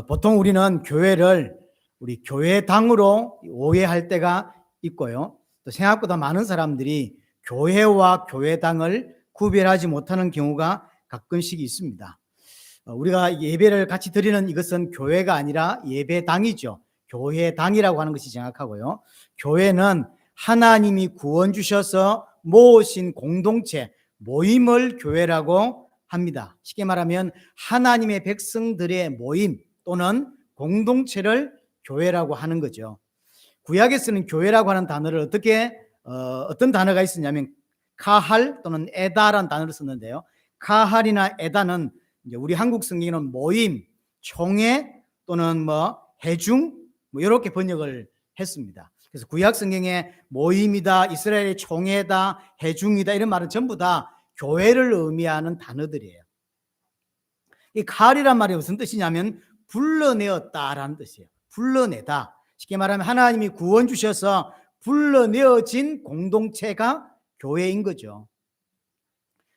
보통 우리는 교회를 우리 교회당으로 오해할 때가 있고요. 또 생각보다 많은 사람들이 교회와 교회당을 구별하지 못하는 경우가 가끔씩 있습니다. 우리가 예배를 같이 드리는 이것은 교회가 아니라 예배당이죠. 교회당이라고 하는 것이 정확하고요. 교회는 하나님이 구원 주셔서 모으신 공동체, 모임을 교회라고 합니다. 쉽게 말하면 하나님의 백성들의 모임 또는 공동체를 교회라고 하는 거죠. 구약에 쓰는 교회라고 하는 단어를 어떤 단어가 있었냐면 카할 또는 에다라는 단어를 썼는데요. 카할이나 에다는 이제 우리 한국 성경에는 모임, 총회 또는 회중 이렇게 번역을 했습니다. 그래서 구약 성경에 모임이다, 이스라엘의 총회다, 회중이다 이런 말은 전부 다 교회를 의미하는 단어들이에요. 이 카할이란 말이 무슨 뜻이냐면 불러내었다라는 뜻이에요. 불러내다. 쉽게 말하면 하나님이 구원 주셔서 불러내어진 공동체가 교회인 거죠.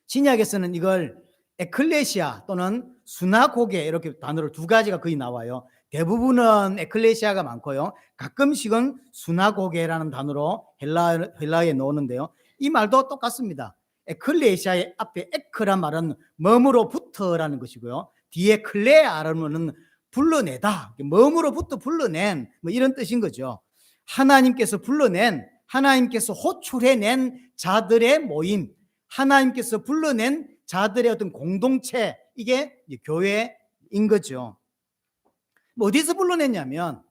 신약에서는 이걸 에클레시아 또는 수나고게 이렇게 단어를 두 가지가 거의 나와요. 대부분은 에클레시아가 많고요. 가끔씩은 수나고게라는 단어로 헬라어에 넣는데요. 이 말도 똑같습니다. 에클레시아의 앞에 에크란 말은 몸으로부터라는 것이고요. 뒤에 클레아라는 불러내다, 몸으로부터 불러낸 이런 뜻인 거죠. 하나님께서 불러낸, 하나님께서 호출해낸 자들의 모임, 하나님께서 불러낸 자들의 어떤 공동체, 이게 교회인 거죠. 어디서 불러냈냐면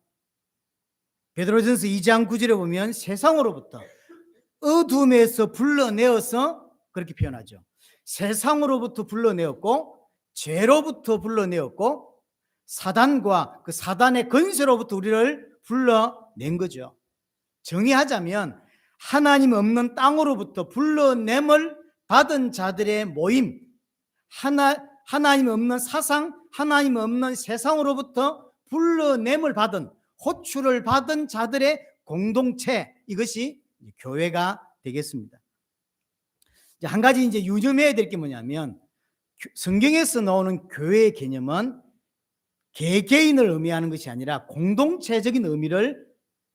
베드로전서 2장 9절에 보면 세상으로부터 어둠에서 불러내어서 그렇게 표현하죠. 세상으로부터 불러내었고 죄로부터 불러내었고 사단과 그 사단의 권세로부터 우리를 불러낸 거죠. 정의하자면 하나님 없는 땅으로부터 불러냄을 받은 자들의 모임, 하나님 없는 사상, 하나님 없는 세상으로부터 불러냄을 받은, 호출을 받은 자들의 공동체, 이것이 교회가 되겠습니다. 한 가지 이제 유념해야 될 게 뭐냐면 성경에서 나오는 교회의 개념은 개개인을 의미하는 것이 아니라 공동체적인 의미를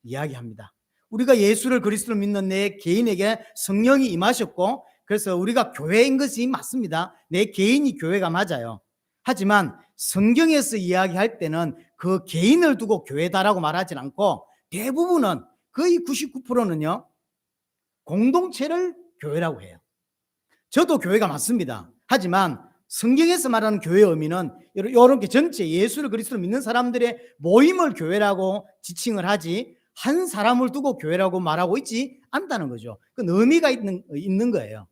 이야기합니다. 우리가 예수를 그리스도로 믿는 내 개인에게 성령이 임하셨고 그래서 우리가 교회인 것이 맞습니다. 내 개인이 교회가 맞아요. 하지만 성경에서 이야기할 때는 그 개인을 두고 교회다라고 말하지 않고 대부분은 거의 99%는요 공동체를 교회라고 해요. 저도 교회가 맞습니다. 하지만 성경에서 말하는 교회의 의미는 이렇게 전체 예수를 그리스도로 믿는 사람들의 모임을 교회라고 지칭을 하지 한 사람을 두고 교회라고 말하고 있지 않다는 거죠. 그건 의미가 있는 거예요.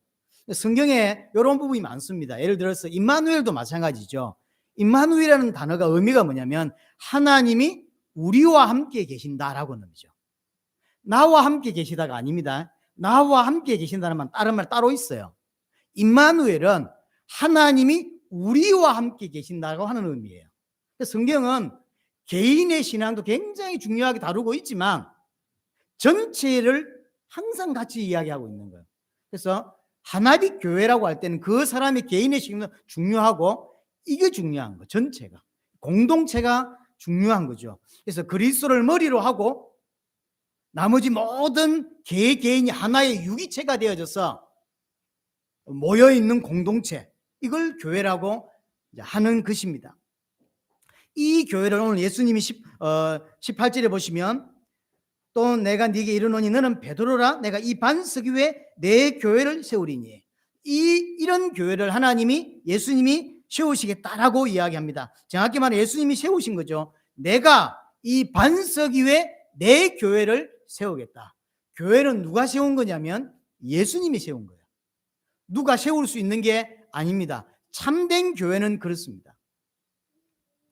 성경에 이런 부분이 많습니다. 예를 들어서 임마누엘도 마찬가지죠. 임마누엘이라는 단어가 의미가 뭐냐면 하나님이 우리와 함께 계신다라고 하는 거죠. 나와 함께 계시다가 아닙니다. 나와 함께 계신다는 말 다른 말 따로 있어요. 임마누엘은 하나님이 우리와 함께 계신다고 하는 의미예요. 성경은 개인의 신앙도 굉장히 중요하게 다루고 있지만 전체를 항상 같이 이야기하고 있는 거예요. 그래서 하나님 교회라고 할 때는 그 사람의 개인의 신앙도 중요하고 이게 중요한 거, 전체가 공동체가 중요한 거죠. 그래서 그리스도를 머리로 하고 나머지 모든 개인이 하나의 유기체가 되어져서 모여있는 공동체, 이걸 교회라고 하는 것입니다. 이 교회를 오늘 예수님이 18절에 보시면 또 내가 네게 이르노니 너는 베드로라 내가 이 반석 위에 내 교회를 세우리니 이런 교회를 하나님이 예수님이 세우시겠다라고 이야기합니다. 정확히 말해 예수님이 세우신 거죠. 내가 이 반석 위에 내 교회를 세우겠다. 교회는 누가 세운 거냐면 예수님이 세운 거예요. 누가 세울 수 있는 게 아닙니다. 참된 교회는 그렇습니다.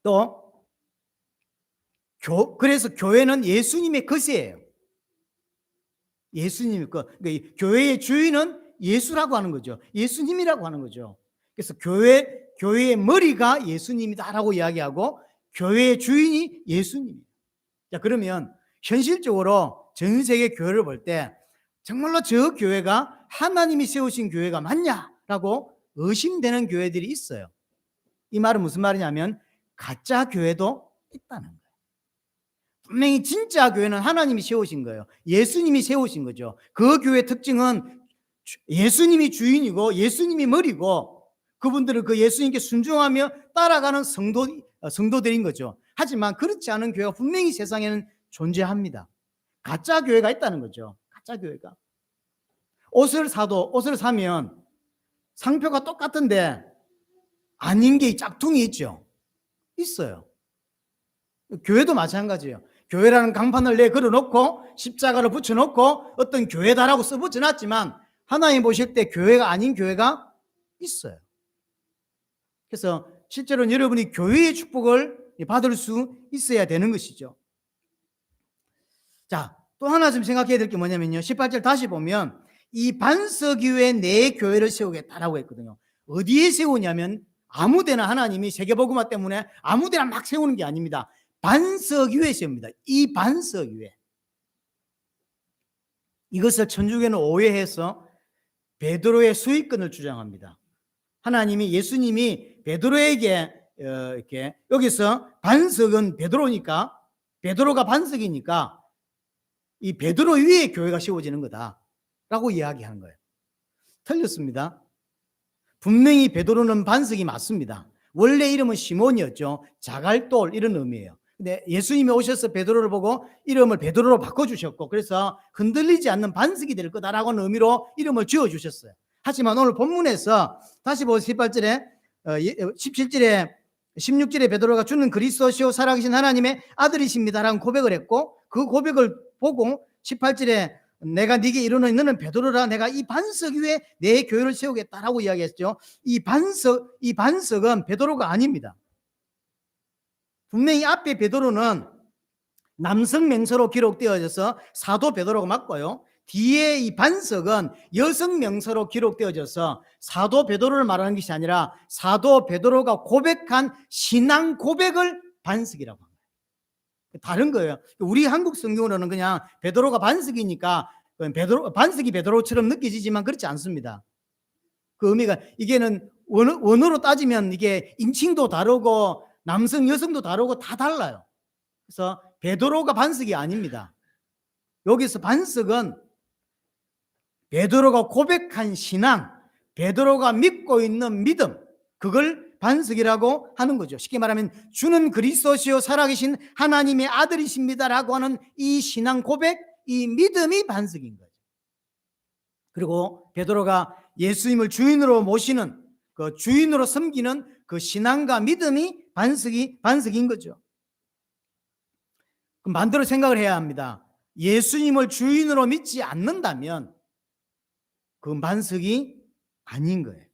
또 그래서 교회는 예수님의 것이에요. 예수님의 것. 그러니까 교회의 주인은 예수라고 하는 거죠. 예수님이라고 하는 거죠. 그래서 교회의 머리가 예수님이다라고 이야기하고 교회의 주인이 예수님이에요. 자, 그러면 현실적으로 전 세계 교회를 볼 때 정말로 저 교회가 하나님이 세우신 교회가 맞냐라고 의심되는 교회들이 있어요. 이 말은 무슨 말이냐면 가짜 교회도 있다는 거예요. 분명히 진짜 교회는 하나님이 세우신 거예요. 예수님이 세우신 거죠. 그 교회 특징은 예수님이 주인이고 예수님이 머리고 그분들은 그 예수님께 순종하며 따라가는 성도들인 거죠. 하지만 그렇지 않은 교회가 분명히 세상에는 존재합니다. 가짜 교회가 있다는 거죠. 가짜 교회가. 옷을 사면 상표가 똑같은데 아닌 게 짝퉁이 있죠. 있어요. 교회도 마찬가지예요. 교회라는 강판을 걸어놓고 십자가를 붙여놓고 어떤 교회다라고 써붙여놨지만 하나님 보실 때 교회가 아닌 교회가 있어요. 그래서 실제로는 여러분이 교회의 축복을 받을 수 있어야 되는 것이죠. 자, 또 하나 좀 생각해야 될 게 뭐냐면요. 18절 다시 보면 이 반석 위에 내 교회를 세우겠다라고 했거든요. 어디에 세우냐면 아무데나 하나님이 세계복음화 때문에 아무데나 막 세우는 게 아닙니다. 반석 위에 세웁니다. 이 반석 위에. 이것을 천주교는 오해해서 베드로의 수익권을 주장합니다. 하나님이 예수님이 베드로에게 이렇게 여기서 반석은 베드로니까 베드로가 반석이니까 이 베드로 위에 교회가 세워지는 거다라고 이야기하는 거예요. 틀렸습니다. 분명히 베드로는 반석이 맞습니다. 원래 이름은 시몬이었죠. 자갈돌 이런 의미예요. 근데 예수님이 오셔서 베드로를 보고 이름을 베드로로 바꿔주셨고 그래서 흔들리지 않는 반석이 될 거다라고 하는 의미로 이름을 지어주셨어요. 하지만 오늘 본문에서 다시 보세요. 18절에 17절에 16절에 베드로가 주는 그리스도시요 살아계신 하나님의 아들이십니다라는 고백을 했고 그 고백을 보고 18절에 내가 네게 이르노니 너는 베드로라 내가 이 반석 위에 내 교회를 세우겠다라고 이야기했죠. 이 반석은 베드로가 아닙니다. 분명히 앞에 베드로는 남성 명사로 기록되어져서 사도 베드로가 맞고요. 뒤에 이 반석은 여성 명사로 기록되어져서 사도 베드로를 말하는 것이 아니라 사도 베드로가 고백한 신앙 고백을 반석이라고 합니다. 다른 거예요. 우리 한국 성경으로는 그냥 베드로가 반석이니까 반석이 베드로처럼 느껴지지만 그렇지 않습니다. 그 의미가 이게는 원어로 따지면 이게 인칭도 다르고 남성 여성도 다르고 다 달라요. 그래서 베드로가 반석이 아닙니다. 여기서 반석은 베드로가 고백한 신앙, 베드로가 믿고 있는 믿음, 그걸 반석이라고 하는 거죠. 쉽게 말하면 주는 그리스도시요 살아계신 하나님의 아들이십니다라고 하는 이 신앙 고백, 이 믿음이 반석인 거죠. 그리고 베드로가 예수님을 주인으로 모시는 그 주인으로 섬기는 그 신앙과 믿음이 반석인 거죠. 그럼 반대로 생각을 해야 합니다. 예수님을 주인으로 믿지 않는다면 그건 반석이 아닌 거예요.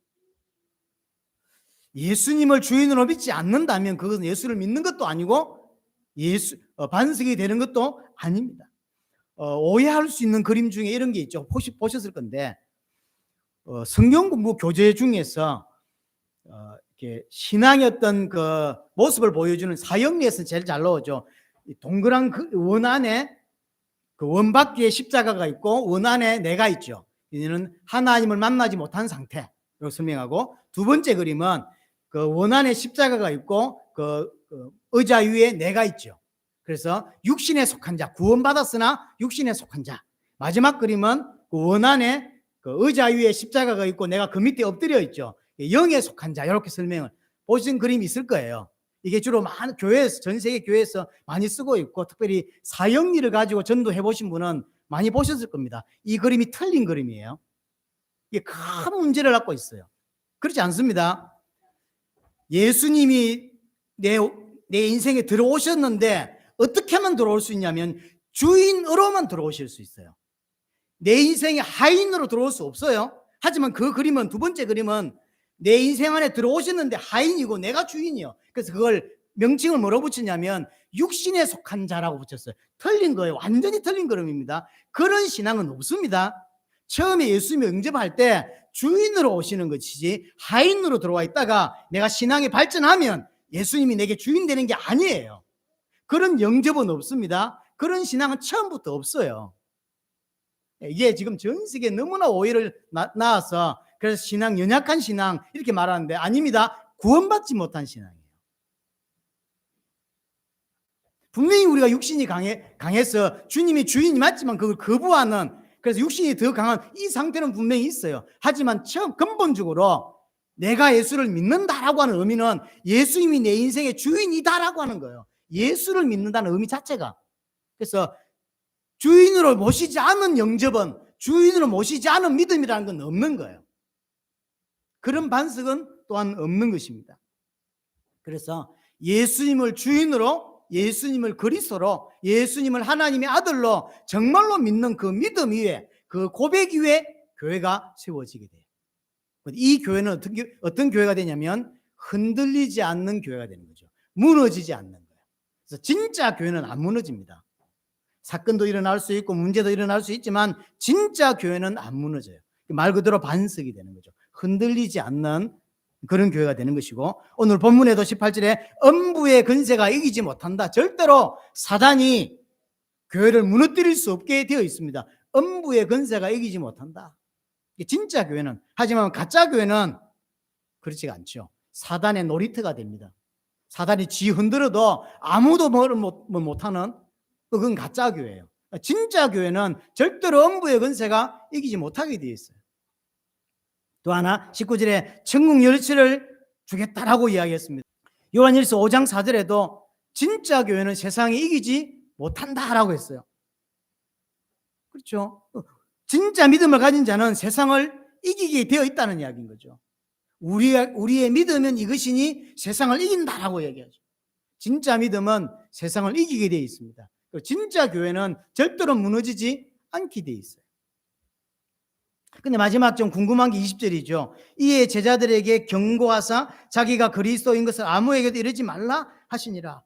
예수님을 주인으로 믿지 않는다면 그것은 예수를 믿는 것도 아니고 반석이 되는 것도 아닙니다. 오해할 수 있는 그림 중에 이런 게 있죠. 혹시 보셨을 건데 성경 공부 교재 중에서 이렇게 신앙의 어떤 그 모습을 보여주는 사형리에서 제일 잘 나오죠. 동그란 그 원 안에 그 원 밖에 십자가가 있고 원 안에 내가 있죠. 이는 하나님을 만나지 못한 상태로 설명하고, 두 번째 그림은 그 원 안에 십자가가 있고 그 의자 위에 내가 있죠. 그래서 육신에 속한 자, 구원받았으나 육신에 속한 자. 마지막 그림은 그 원 안에 그 의자 위에 십자가가 있고 내가 그 밑에 엎드려 있죠. 영에 속한 자, 이렇게 설명을 보신 그림이 있을 거예요. 이게 주로 많은 교회에서, 전 세계 교회에서 많이 쓰고 있고 특별히 사형리를 가지고 전도해 보신 분은 많이 보셨을 겁니다. 이 그림이 틀린 그림이에요. 이게 큰 문제를 갖고 있어요. 그렇지 않습니다. 예수님이 내 인생에 들어오셨는데 어떻게 하면 들어올 수 있냐면 주인으로만 들어오실 수 있어요. 내 인생의 하인으로 들어올 수 없어요. 하지만 그 그림은, 두 번째 그림은 내 인생 안에 들어오셨는데 하인이고 내가 주인이요. 그래서 그걸 명칭을 뭐로 붙였냐면 육신에 속한 자라고 붙였어요. 틀린 거예요. 완전히 틀린 그림입니다. 그런 신앙은 없습니다. 처음에 예수님이 응접할 때 주인으로 오시는 것이지 하인으로 들어와 있다가 내가 신앙이 발전하면 예수님이 내게 주인 되는 게 아니에요. 그런 영접은 없습니다. 그런 신앙은 처음부터 없어요. 이게 지금 전 세계에 너무나 오해를 낳아서 그래서 신앙, 연약한 신앙 이렇게 말하는데 아닙니다. 구원받지 못한 신앙이에요. 분명히 우리가 육신이 강해서 주님이 주인이 맞지만 그걸 거부하는, 그래서 육신이 더 강한 이 상태는 분명히 있어요. 하지만 근본적으로 내가 예수를 믿는다라고 하는 의미는 예수님이 내 인생의 주인이다라고 하는 거예요. 예수를 믿는다는 의미 자체가. 그래서 주인으로 모시지 않은 영접은, 주인으로 모시지 않은 믿음이라는 건 없는 거예요. 그런 반석은 또한 없는 것입니다. 그래서 예수님을 주인으로, 예수님을 그리스도로, 예수님을 하나님의 아들로 정말로 믿는 그 믿음 위에, 그 고백 위에 교회가 세워지게 돼요. 이 교회는 어떤 교회가 되냐면 흔들리지 않는 교회가 되는 거죠. 무너지지 않는 거예요. 그래서 진짜 교회는 안 무너집니다. 사건도 일어날 수 있고 문제도 일어날 수 있지만 진짜 교회는 안 무너져요. 말 그대로 반석이 되는 거죠. 흔들리지 않는 그런 교회가 되는 것이고, 오늘 본문에도 18절에 음부의 권세가 이기지 못한다. 절대로 사단이 교회를 무너뜨릴 수 없게 되어 있습니다. 음부의 권세가 이기지 못한다. 진짜 교회는. 하지만 가짜 교회는 그렇지가 않죠. 사단의 놀이터가 됩니다. 사단이 쥐 흔들어도 아무도 뭘 못하는, 그건 가짜 교회예요. 진짜 교회는 절대로 음부의 권세가 이기지 못하게 되어 있어요. 또 하나 19절에 천국 열쇠를 주겠다라고 이야기했습니다. 요한일서 5장 4절에도 진짜 교회는 세상이 이기지 못한다라고 했어요. 그렇죠? 진짜 믿음을 가진 자는 세상을 이기게 되어 있다는 이야기인 거죠. 우리의 믿음은 이것이니 세상을 이긴다라고 얘기하죠. 진짜 믿음은 세상을 이기게 되어 있습니다. 진짜 교회는 절대로 무너지지 않게 되어 있어요. 근데 마지막 좀 궁금한 게 20절이죠. 이에 제자들에게 경고하사 자기가 그리스도인 것을 아무에게도 이르지 말라 하시니라.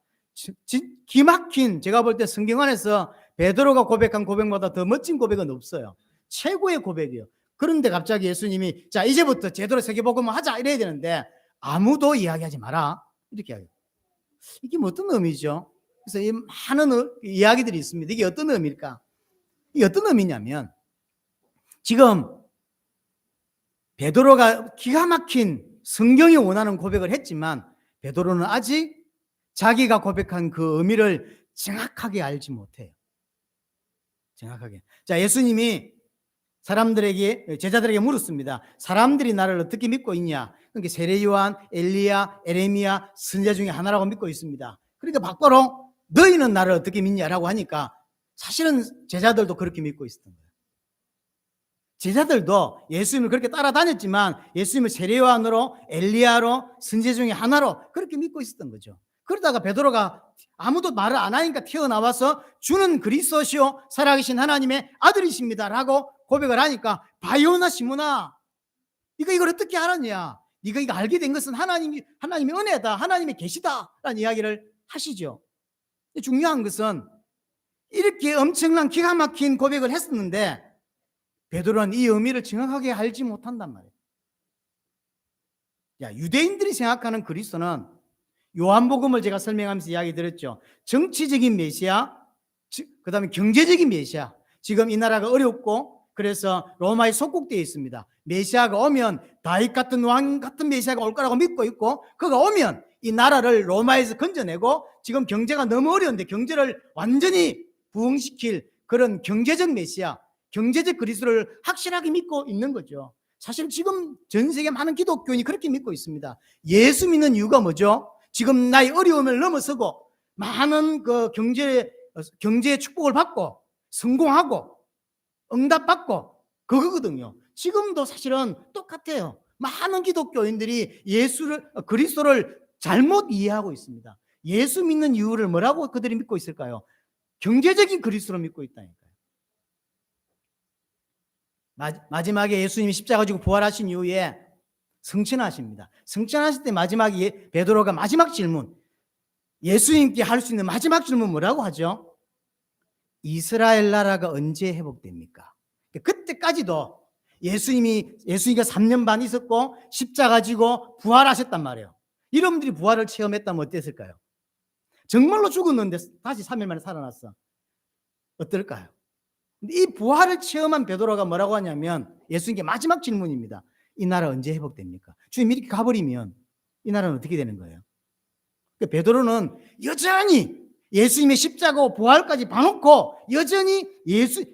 기막힌, 제가 볼 때 성경 안에서 베드로가 고백한 고백보다 더 멋진 고백은 없어요. 최고의 고백이에요. 그런데 갑자기 예수님이 자 이제부터 제대로 세계복음을 하자 이래야 되는데 아무도 이야기하지 마라 이렇게 이야기해요. 이게 뭐 어떤 의미죠? 그래서 이 많은 이야기들이 있습니다. 이게 어떤 의미일까? 이게 어떤 의미냐면 지금 베드로가 기가 막힌 성경이 원하는 고백을 했지만 베드로는 아직 자기가 고백한 그 의미를 정확하게 알지 못해요. 정확하게. 자, 예수님이 제자들에게 물었습니다. 사람들이 나를 어떻게 믿고 있냐? 그러니까 세례 요한, 엘리야, 에레미야 선지자 중에 하나라고 믿고 있습니다. 그러니까 곧바로 너희는 나를 어떻게 믿냐라고 하니까 사실은 제자들도 그렇게 믿고 있었던 거예요. 제자들도 예수님을 그렇게 따라다녔지만 예수님을 세례 요한으로, 엘리야로, 선지자 중에 하나로 그렇게 믿고 있었던 거죠. 그러다가 베드로가 아무도 말을 안 하니까 튀어나와서 주는 그리스도시요 살아계신 하나님의 아들이십니다라고 고백을 하니까 바요나 시몬아 네가 이걸 어떻게 알았냐? 네가 이거 알게 된 것은 하나님의 은혜다. 하나님의 계시다라는 이야기를 하시죠. 중요한 것은 이렇게 엄청난 기가 막힌 고백을 했었는데 베드로는 이 의미를 정확하게 알지 못한단 말이에요. 유대인들이 생각하는 그리스도는 요한복음을 제가 설명하면서 이야기 드렸죠. 정치적인 메시아, 그 다음에 경제적인 메시아. 지금 이 나라가 어렵고 그래서 로마에 속국되어 있습니다. 메시아가 오면 다윗 같은 왕 같은 메시아가 올 거라고 믿고 있고 그가 오면 이 나라를 로마에서 건져내고 지금 경제가 너무 어려운데 경제를 완전히 부흥시킬 그런 경제적 메시아, 경제적 그리스도를 확실하게 믿고 있는 거죠. 사실 지금 전 세계 많은 기독교인이 그렇게 믿고 있습니다. 예수 믿는 이유가 뭐죠? 지금 나의 어려움을 넘어서고 많은 그 경제의 축복을 받고 성공하고 응답받고 그거거든요. 지금도 사실은 똑같아요. 많은 기독교인들이 그리스도를 잘못 이해하고 있습니다. 예수 믿는 이유를 뭐라고 그들이 믿고 있을까요? 경제적인 그리스도를 믿고 있다니까요. 마지막에 예수님이 십자가 지고 부활하신 이후에 성천하십니다. 성천하실 때 마지막에 베드로가 마지막 질문, 예수님께 할 수 있는 마지막 질문 뭐라고 하죠? 이스라엘 나라가 언제 회복됩니까? 그때까지도 예수님이가 3년 반 있었고 십자가 지고 부활하셨단 말이에요. 여러분들이 부활을 체험했다면 어땠을까요? 정말로 죽었는데 다시 3일 만에 살아났어. 어떨까요? 이 부활을 체험한 베드로가 뭐라고 하냐면 예수님께 마지막 질문입니다. 이 나라 언제 회복됩니까? 주님 이렇게 가버리면 이 나라는 어떻게 되는 거예요? 베드로는 여전히 예수님의 십자가와 부활까지 봐놓고 여전히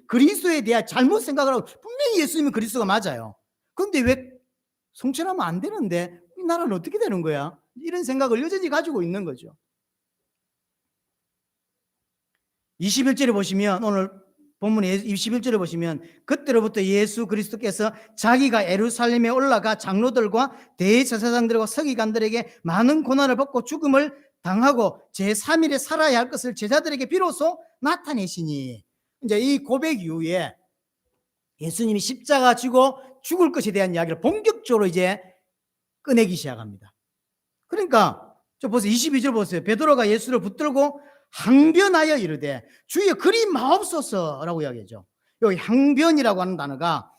그리스도에 대한 잘못 생각을 하고, 분명히 예수님은 그리스도가 맞아요. 그런데 왜 성천하면 안 되는데 이 나라는 어떻게 되는 거야? 이런 생각을 여전히 가지고 있는 거죠. 21절에 보시면, 오늘 본문의 21절에 보시면, 그때로부터 예수 그리스도께서 자기가 예루살렘에 올라가 장로들과 대제사장들과 서기관들에게 많은 고난을 받고 죽음을 당하고 제3일에 살아야 할 것을 제자들에게 비로소 나타내시니, 이제 이 고백 이후에 예수님이 십자가 지고 죽을 것에 대한 이야기를 본격적으로 이제 꺼내기 시작합니다. 그러니까 저 보세요. 22절 보세요. 베드로가 예수를 붙들고 항변하여 이르되 주여 그리 마옵소서라고 이야기하죠. 여기 항변이라고 하는 단어가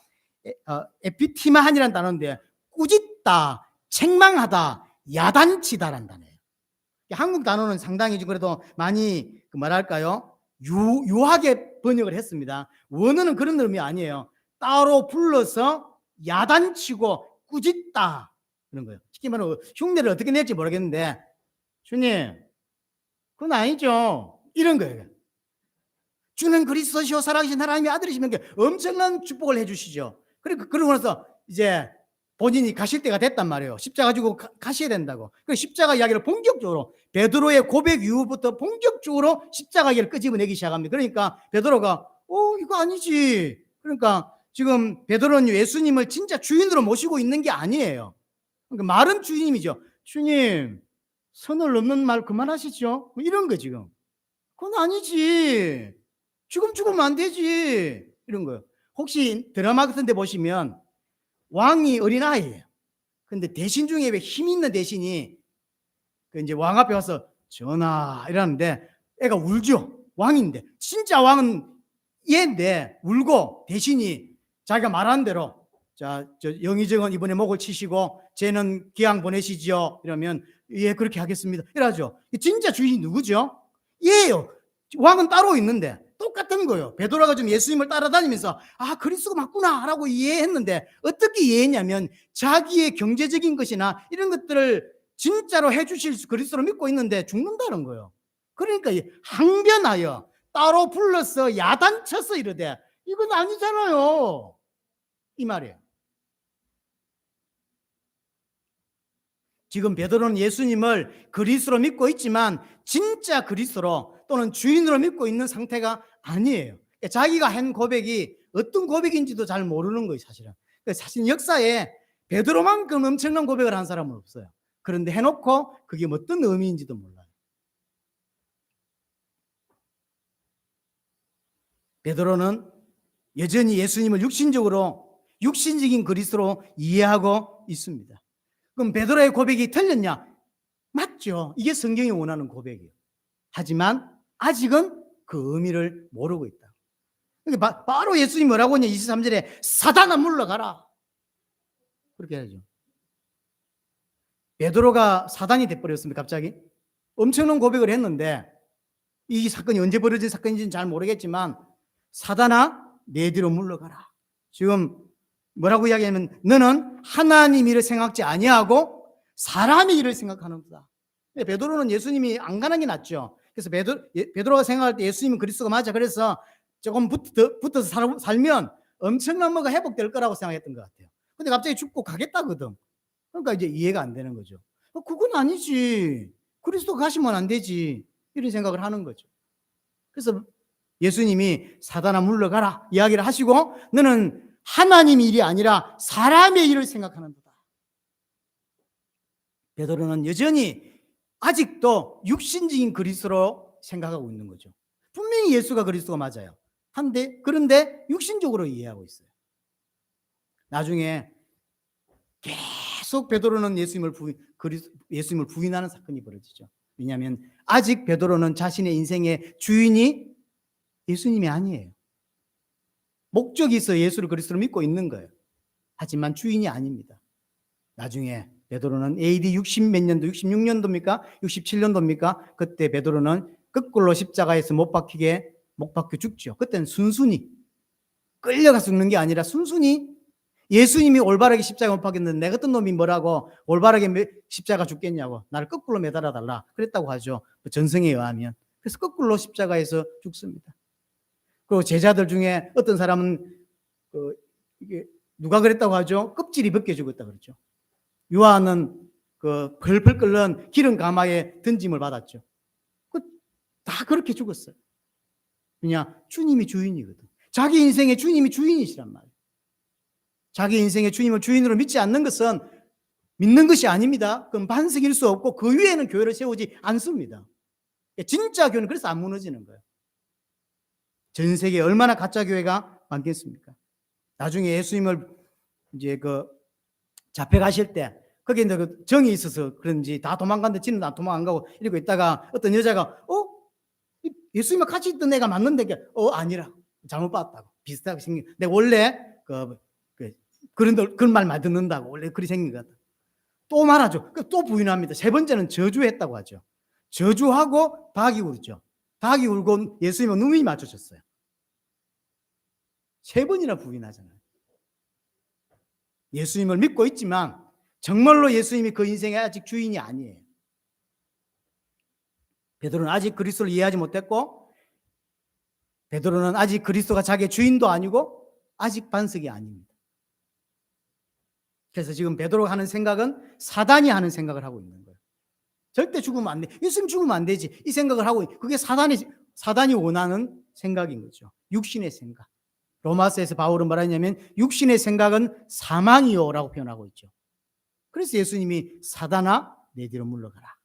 에피티마한이라는 단어인데, 꾸짖다, 책망하다, 야단치다라는 단어예요. 한국 단어는 상당히 그래도 많이 뭐랄까요, 유하게 번역을 했습니다. 원어는 그런 의미 아니에요. 따로 불러서 야단치고 꾸짖다 그런 거예요. 쉽게 말하면 흉내를 어떻게 낼지 모르겠는데, 주님 그건 아니죠, 이런 거예요. 주는 그리스도시요 살아계신 하나님의 아들이시면 엄청난 축복을 해주시죠. 그러고 나서 이제 본인이 가실 때가 됐단 말이에요. 십자가 지고 가셔야 된다고. 그 십자가 이야기를 본격적으로, 베드로의 고백 이후부터 본격적으로 십자가 이야기를 끄집어내기 시작합니다. 그러니까 베드로가 이거 아니지. 그러니까 지금 베드로는 예수님을 진짜 주인으로 모시고 있는 게 아니에요. 그러니까 말은 주인이죠. 주님 선을 넘는 말 그만하시죠, 이런 거. 지금 그건 아니지, 지금 죽으면 안 되지, 이런 거예요. 혹시 드라마 같은 데 보시면 왕이 어린아이예요. 근데 대신 중에 왜 힘 있는 대신이 이제 왕 앞에 와서 전하 이러는데 애가 울죠. 왕인데, 진짜 왕은 얘인데 울고 대신이 자기가 말한 대로, 자, 저 영의정은 이번에 목을 치시고 쟤는 기왕 보내시지요, 이러면 예 그렇게 하겠습니다 이러죠. 진짜 주인이 누구죠? 얘예요. 왕은 따로 있는데 똑같은 거예요. 베드로가 좀 예수님을 따라다니면서 그리스도가 맞구나 라고 이해했는데, 어떻게 이해했냐면 자기의 경제적인 것이나 이런 것들을 진짜로 해주실 그리스도를 믿고 있는데 죽는다는 거예요. 그러니까 항변하여 따로 불러서 야단쳐서 이러되 이건 아니잖아요, 이 말이에요. 지금 베드로는 예수님을 그리스도로 믿고 있지만 진짜 그리스도로 또는 주인으로 믿고 있는 상태가 아니에요. 자기가 한 고백이 어떤 고백인지도 잘 모르는 거예요, 사실은. 사실 역사에 베드로만큼 엄청난 고백을 한 사람은 없어요. 그런데 해놓고 그게 어떤 의미인지도 몰라요. 베드로는 여전히 예수님을 육신적인 그리스도로 이해하고 있습니다. 그럼 베드로의 고백이 틀렸냐? 맞죠. 이게 성경이 원하는 고백이에요. 하지만 아직은 그 의미를 모르고 있다. 그러니까 바로 예수님이 뭐라고 하냐? 23절에 사단아 물러가라, 그렇게 하죠. 베드로가 사단이 돼버렸습니다. 갑자기 엄청난 고백을 했는데, 이 사건이 언제 벌어진 사건인지는 잘 모르겠지만 사단아 내 뒤로 물러가라. 지금 뭐라고 이야기하면 너는 하나님 일을 생각지 아니하고 사람의 일을 생각하는구나. 베드로는 예수님이 안 가는 게 낫죠. 그래서 베드로가 생각할 때 예수님은 그리스도가 맞아. 그래서 조금 붙어서 살면 엄청난 뭐가 회복될 거라고 생각했던 것 같아요. 근데 갑자기 죽고 가겠다거든. 그러니까 이제 이해가 안 되는 거죠. 그건 아니지, 그리스도 가시면 안 되지, 이런 생각을 하는 거죠. 그래서 예수님이 사단아 물러가라 이야기를 하시고, 너는 하나님 일이 아니라 사람의 일을 생각하는도다. 베드로는 여전히 아직도 육신적인 그리스도로 생각하고 있는 거죠. 분명히 예수가 그리스도가 맞아요. 그런데 육신적으로 이해하고 있어요. 나중에 계속 베드로는 예수님을 부인하는 사건이 벌어지죠. 왜냐하면 아직 베드로는 자신의 인생의 주인이 예수님이 아니에요. 목적이 있어 예수를 그리스도로 믿고 있는 거예요. 하지만 주인이 아닙니다. 나중에 베드로는 AD 60 몇 년도, 66년도입니까? 67년도입니까? 그때 베드로는 거꾸로 십자가에서 못 박혀 죽죠. 그때는 순순히 끌려가 죽는 게 아니라 순순히 예수님이 올바르게 십자가 못 박혔는데 내 같은 놈이 뭐라고 올바르게 십자가 죽겠냐고, 나를 거꾸로 매달아 달라 그랬다고 하죠. 전성에 의하면. 그래서 거꾸로 십자가에서 죽습니다. 그리고 제자들 중에 어떤 사람은 이게 누가 그랬다고 하죠? 껍질이 벗겨 죽었다 그랬죠. 요한은 펄펄 끓는 기름 가마에 던짐을 받았죠. 다 그렇게 죽었어요. 그냥 주님이 주인이거든. 자기 인생의 주님이 주인이시란 말이에요. 자기 인생의 주님을 주인으로 믿지 않는 것은 믿는 것이 아닙니다. 그건 반석일 수 없고 그 위에는 교회를 세우지 않습니다. 진짜 교회는 그래서 안 무너지는 거예요. 전 세계에 얼마나 가짜 교회가 많겠습니까? 나중에 예수님을 이제 잡혀가실 때 거기에 이제 정이 있어서 그런지 다 도망갔는데 지는 다 도망 안 가고 이러고 있다가 어떤 여자가 예수님과 같이 있던 애가 맞는데 아니라 잘못 봤다고 비슷하게 생긴. 내가 원래 그런 말만 듣는다고 원래 그리 생긴 것 같다. 또 말하죠. 또 부인합니다. 세 번째는 저주했다고 하죠. 저주하고 닭이 울죠. 닭이 울고 예수님은 눈이 맞춰졌어요. 세 번이나 부인하잖아요. 예수님을 믿고 있지만 정말로 예수님이 그 인생의 아직 주인이 아니에요. 베드로는 아직 그리스도를 이해하지 못했고, 베드로는 아직 그리스도가 자기의 주인도 아니고 아직 반석이 아닙니다. 그래서 지금 베드로가 하는 생각은 사단이 하는 생각을 하고 있는 거예요. 절대 죽으면 안 돼. 예수님 죽으면 안 되지. 이 생각을 하고 그게 사단이 원하는 생각인 거죠. 육신의 생각. 로마서에서 바울은 말하냐면 육신의 생각은 사망이요라고 표현하고 있죠. 그래서 예수님이 사단아 내 뒤로 물러가라.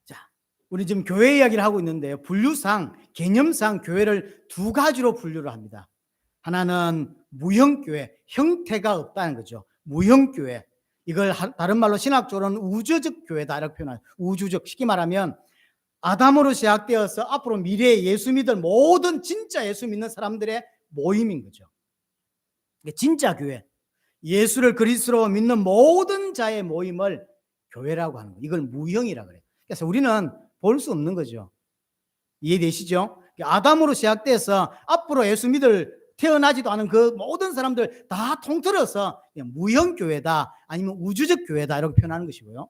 자, 우리 지금 교회 이야기를 하고 있는데요. 분류상, 개념상 교회를 두 가지로 분류를 합니다. 하나는 무형교회, 형태가 없다는 거죠. 무형교회. 이걸 다른 말로 신학적으로는 우주적 교회다 이렇게 표현해요. 우주적, 쉽게 말하면 아담으로 시작되어서 앞으로 미래에 예수 믿을 모든 진짜 예수 믿는 사람들의 모임인 거죠. 진짜 교회, 예수를 그리스도로 믿는 모든 자의 모임을 교회라고 하는 거예요. 이걸 무형이라고 그래요. 그래서 우리는 볼 수 없는 거죠. 이해되시죠? 아담으로 시작돼서 앞으로 예수 믿을 태어나지도 않은 그 모든 사람들 다 통틀어서 무형교회다 아니면 우주적 교회다 이렇게 표현하는 것이고요.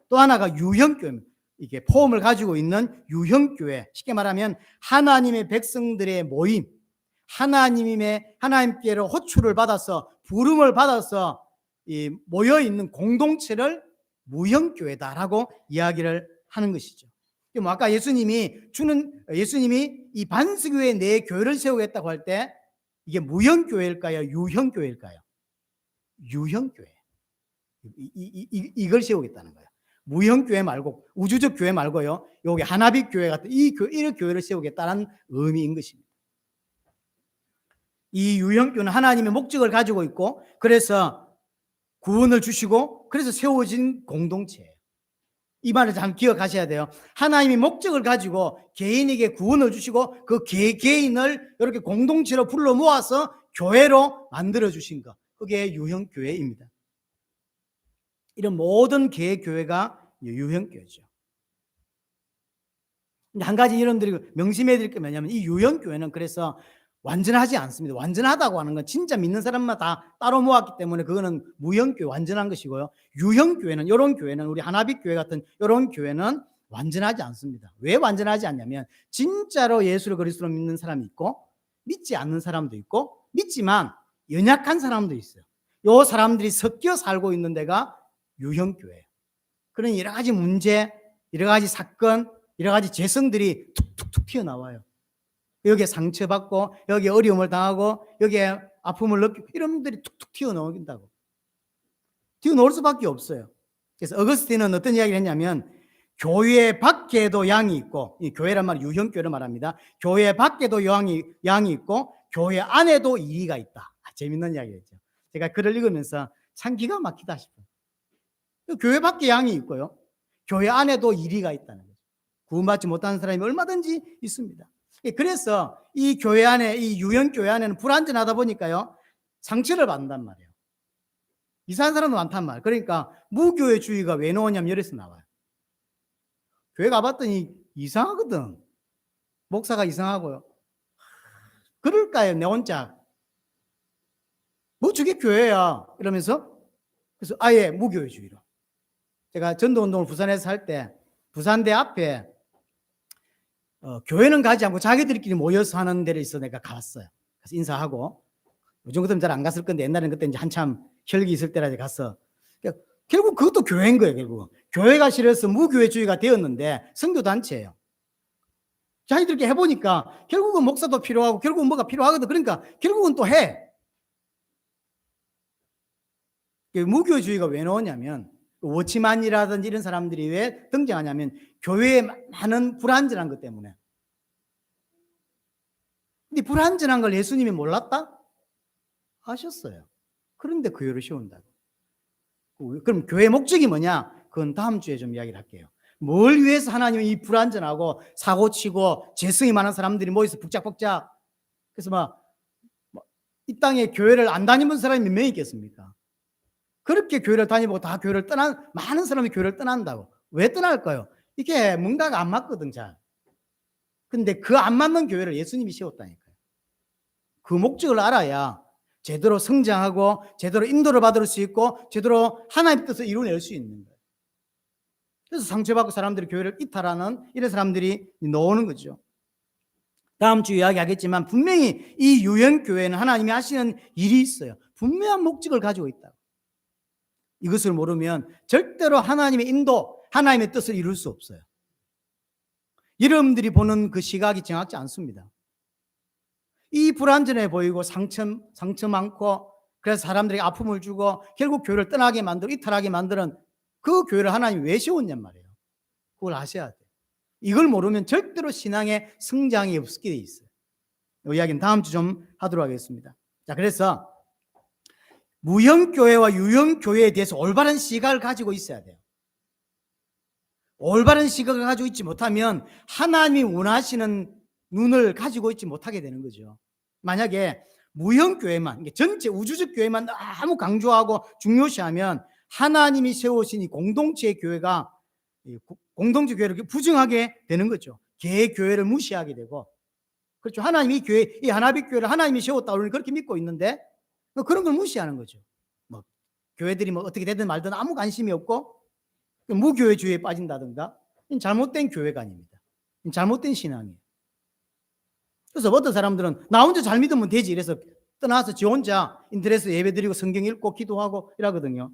또 하나가 유형교회입니다. 이게 포함을 가지고 있는 유형교회, 쉽게 말하면 하나님의 백성들의 모임, 하나님께로 호출을 받아서 부름을 받아서 모여 있는 공동체를 무형교회다라고 이야기를 하는 것이죠. 아까 예수님이 이 반석 위에 내 교회를 세우겠다고 할 때 이게 무형교회일까요? 유형교회일까요? 유형교회. 이걸 세우겠다는 거예요. 무형교회 말고 우주적 교회 말고요. 여기 하나빛 교회 같은 이 교회를 세우겠다는 의미인 것입니다. 이 유형교회는 하나님의 목적을 가지고 있고 그래서 구원을 주시고 그래서 세워진 공동체예요. 이 말을 잘 기억하셔야 돼요. 하나님이 목적을 가지고 개인에게 구원을 주시고 그 개인을 이렇게 공동체로 불러 모아서 교회로 만들어 주신 것. 그게 유형교회입니다. 이런 모든 개의 교회가 유형교회죠. 한 가지 여러분들이 명심해 드릴 게 뭐냐면 이 유형교회는 그래서 완전하지 않습니다. 완전하다고 하는 건 진짜 믿는 사람만 다 따로 모았기 때문에 그거는 무형교회 완전한 것이고요. 유형교회는 이런 교회는 우리 하나빛 교회 같은 이런 교회는 완전하지 않습니다. 왜 완전하지 않냐면 진짜로 예수를 그리스도로 믿는 사람이 있고 믿지 않는 사람도 있고 믿지만 연약한 사람도 있어요. 이 사람들이 섞여 살고 있는 데가 유형교회예요. 그런 여러 가지 문제, 여러 가지 사건, 여러 가지 재성들이 툭툭툭 튀어나와요. 여기에 상처받고 여기에 어려움을 당하고 여기에 아픔을 느끼고 이런 분들이 툭툭 튀어나온다고. 튀어나올 수밖에 없어요. 그래서 어거스틴은 어떤 이야기를 했냐면 교회 밖에도 양이 있고, 이 교회란 말은 유형교회를 말합니다. 교회 밖에도 양이 있고 교회 안에도 이리가 있다. 재밌는 이야기였죠. 제가 글을 읽으면서 참 기가 막히다 싶어요. 교회 밖에 양이 있고요. 교회 안에도 이리가 있다는 거죠. 구원받지 못하는 사람이 얼마든지 있습니다. 그래서 이 교회 안에, 이 유형교회 안에는 불안전하다 보니까요, 상처를 받는단 말이에요. 이상한 사람도 많단 말이에요. 그러니까 무교회주의가 왜 나오냐면 여기서 나와요. 교회 가봤더니 이상하거든. 목사가 이상하고요. 그럴까요, 내 혼자? 뭐 저게 교회야. 이러면서 그래서 아예 무교회주의로. 제가 전도운동을 부산에서 할 때 부산대 앞에 교회는 가지 않고 자기들끼리 모여서 하는 데를 있어 내가 갔어요. 그래서 인사하고 요즘 같으면 잘 안 갔을 건데 옛날에는 그때 이제 한참 혈기 있을 때라 갔어. 그러니까 결국 그것도 교회인 거예요. 결국 교회가 싫어서 무교회주의가 되었는데 성교단체예요. 자기들끼리 해보니까 결국은 목사도 필요하고 결국은 뭐가 필요하거든. 그러니까 결국은 또 해. 무교회주의가 왜 나오냐면 워치만이라든지 이런 사람들이 왜 등장하냐면 교회에 많은 불완전한 것 때문에. 근데 불완전한 걸 예수님이 몰랐다? 아셨어요. 그런데 교회를 세운다고. 그럼 교회 목적이 뭐냐? 그건 다음 주에 좀 이야기를 할게요. 뭘 위해서 하나님이 이 불완전하고 사고치고 죄성이 많은 사람들이 모여서 북작북작 그래서 이 땅에 교회를 안 다니는 사람이 몇 명 있겠습니까? 그렇게 교회를 다니고 다 교회를 많은 사람이 교회를 떠난다고. 왜 떠날까요? 이게 뭔가가 안 맞거든, 잘. 근데 그 안 맞는 교회를 예수님이 세웠다니까요. 그 목적을 알아야 제대로 성장하고 제대로 인도를 받을 수 있고 제대로 하나님의 뜻을 이루어낼 수 있는 거예요. 그래서 상처받고 사람들이 교회를 이탈하는 이런 사람들이 나오는 거죠. 다음 주 이야기하겠지만 분명히 이 유형교회는 하나님이 하시는 일이 있어요. 분명한 목적을 가지고 있다. 이것을 모르면 절대로 하나님의 인도, 하나님의 뜻을 이룰 수 없어요. 여러분들이 보는 그 시각이 정확지 않습니다. 이 불완전해 보이고 상처 많고 그래서 사람들에게 아픔을 주고 결국 교회를 떠나게 만들고 이탈하게 만드는 그 교회를 하나님이 왜 세웠냔 말이에요. 그걸 아셔야 돼요. 이걸 모르면 절대로 신앙의 성장이 없게 돼 있어요. 이 이야기는 다음 주 좀 하도록 하겠습니다. 자, 그래서 무형교회와 유형교회에 대해서 올바른 시각을 가지고 있어야 돼요. 올바른 시각을 가지고 있지 못하면 하나님이 원하시는 눈을 가지고 있지 못하게 되는 거죠. 만약에 무형교회만, 전체 우주적 교회만 너무 강조하고 중요시하면 하나님이 세우신 이 공동체의 교회가 공동체 교회를 부정하게 되는 거죠. 개의 교회를 무시하게 되고. 그렇죠. 하나님이 교회, 이 하나빛 교회를 하나님이 세웠다. 우리는 그렇게 믿고 있는데 그런 걸 무시하는 거죠. 교회들이 어떻게 되든 말든 아무 관심이 없고 무교회주의에 빠진다든가 잘못된 교회가 아닙니다. 잘못된 신앙이에요. 그래서 어떤 사람들은 나 혼자 잘 믿으면 되지 이래서 떠나서 지 혼자 인터넷에 예배드리고 성경 읽고 기도하고 이러거든요.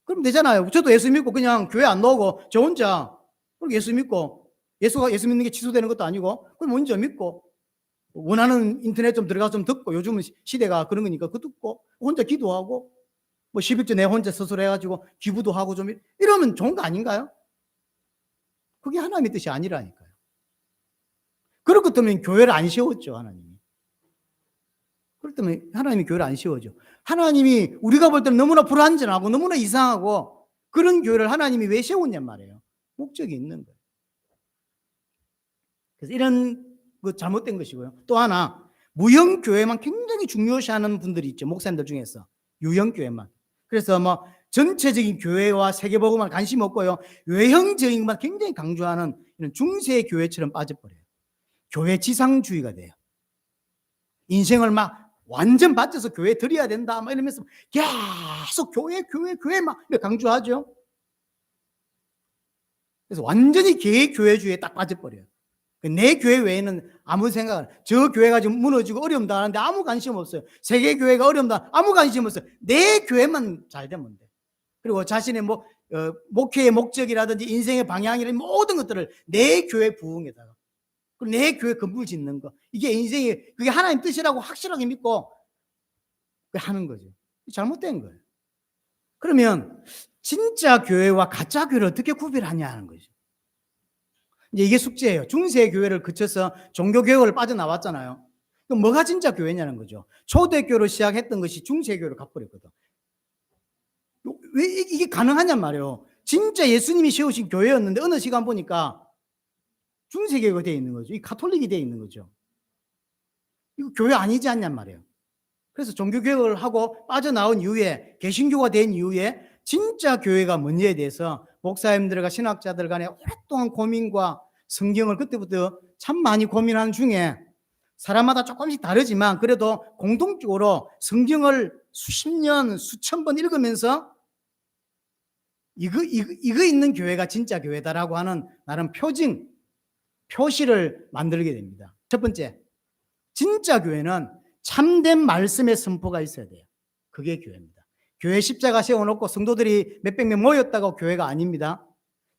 그럼 되잖아요. 저도 예수 믿고 그냥 교회 안 나오고 저 혼자 예수 믿고 예수 믿는 게 취소되는 것도 아니고 그럼 먼저 믿고 원하는 인터넷 좀 들어가서 좀 듣고 요즘은 시대가 그런 거니까 그 듣고 혼자 기도하고 11조 내 혼자 스스로 해가지고 기부도 하고 좀 이러면 좋은 거 아닌가요? 그게 하나님의 뜻이 아니라니까요. 그럴 것 때문에 교회를 안 세웠죠, 하나님이. 그럴 때문에 하나님이 교회를 안 세워죠. 하나님이 우리가 볼 때는 너무나 불완전하고 너무나 이상하고 그런 교회를 하나님이 왜 세웠냔 말이에요. 목적이 있는 거예요. 그래서 이런 거 잘못된 것이고요. 또 하나 무형교회만 굉장히 중요시하는 분들이 있죠. 목사님들 중에서 유형교회만. 그래서 전체적인 교회와 세계복음만 관심 없고요. 외형적인 것만 굉장히 강조하는 이런 중세 교회처럼 빠져버려요. 교회 지상주의가 돼요. 인생을 완전 바쳐서 교회에 드려야 된다 이러면서 계속 교회 막 강조하죠. 그래서 완전히 개교회주의에 딱 빠져버려요. 내 교회 외에는 아무 생각 안 해요. 저 교회가 지금 무너지고 어려움다 하는데 아무 관심 없어요. 세계 교회가 어려움다 아무 관심 없어요. 내 교회만 잘 되면 돼. 그리고 자신의 목회의 목적이라든지 인생의 방향이라든지 모든 것들을 내 교회 부흥에다가 그리고 내 교회 건물 짓는 거 이게 인생이 그게 하나님 뜻이라고 확실하게 믿고 하는 거죠. 잘못된 거예요. 그러면 진짜 교회와 가짜 교회를 어떻게 구별하냐 하는 거죠. 이제 이게 숙제예요. 중세 교회를 거쳐서 종교 개혁을 빠져나왔잖아요. 그럼 뭐가 진짜 교회냐는 거죠. 초대교로 시작했던 것이 중세교로 가버렸거든. 왜 이게 가능하냔 말이에요. 진짜 예수님이 세우신 교회였는데 어느 시간 보니까 중세교회가 되어 있는 거죠. 이 가톨릭이 되어 있는 거죠. 이거 교회 아니지 않냔 말이에요. 그래서 종교개혁을 하고 빠져나온 이후에 개신교가 된 이후에 진짜 교회가 뭔지에 대해서 목사님들과 신학자들 간에 오랫동안 고민과 성경을 그때부터 참 많이 고민하는 중에 사람마다 조금씩 다르지만 그래도 공통적으로 성경을 수십 년, 수천 번 읽으면서 이거 있는 교회가 진짜 교회다라고 하는 나름 표시를 만들게 됩니다. 첫 번째, 진짜 교회는 참된 말씀의 선포가 있어야 돼요. 그게 교회입니다. 교회 십자가 세워놓고 성도들이 몇백 명 모였다고 교회가 아닙니다.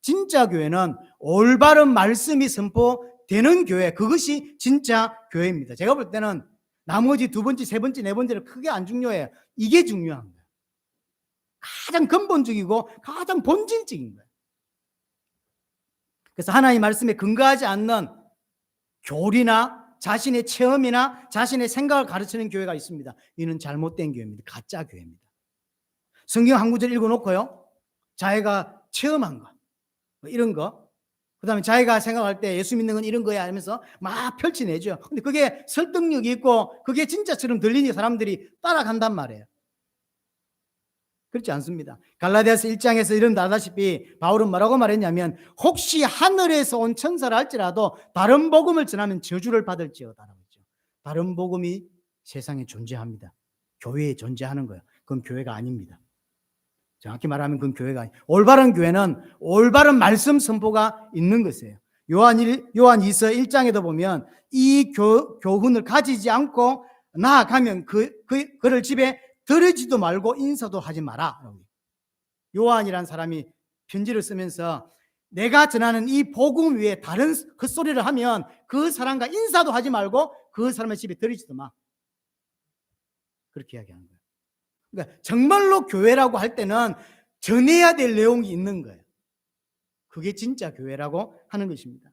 진짜 교회는 올바른 말씀이 선포되는 교회, 그것이 진짜 교회입니다. 제가 볼 때는 나머지 두 번째, 세 번째, 네 번째는 크게 안 중요해요. 이게 중요한 거예요. 가장 근본적이고 가장 본질적인 거예요. 그래서 하나님 말씀에 근거하지 않는 교리나 자신의 체험이나 자신의 생각을 가르치는 교회가 있습니다. 이는 잘못된 교회입니다. 가짜 교회입니다. 성경 한 구절 읽어놓고요, 자기가 체험한 거, 이런 거, 그 다음에 자기가 생각할 때 예수 믿는 건 이런 거야 하면서 막 펼쳐내죠. 근데 그게 설득력이 있고 그게 진짜처럼 들리니 사람들이 따라간단 말이에요. 그렇지 않습니다. 갈라디아서 1장에서 이런 나다시피 바울은 뭐라고 말했냐면, 혹시 하늘에서 온 천사라 할지라도 다른 복음을 전하면 저주를 받을지어다라고 했죠. 다른 복음이 세상에 존재합니다. 교회에 존재하는 거예요. 그건 교회가 아닙니다. 정확히 말하면 그건 교회가 아니에요. 올바른 교회는 올바른 말씀 선포가 있는 것이에요. 요한 2서 1장에도 보면 이 교훈을 가지지 않고 나아가면 그를 집에 들으지도 말고 인사도 하지 마라. 요한이라는 사람이 편지를 쓰면서 내가 전하는 이 복음 위에 다른 헛소리를 하면 그 사람과 인사도 하지 말고 그 사람의 집에 들으지도 마. 그렇게 이야기하는 거예요. 그러니까 정말로 교회라고 할 때는 전해야 될 내용이 있는 거예요. 그게 진짜 교회라고 하는 것입니다.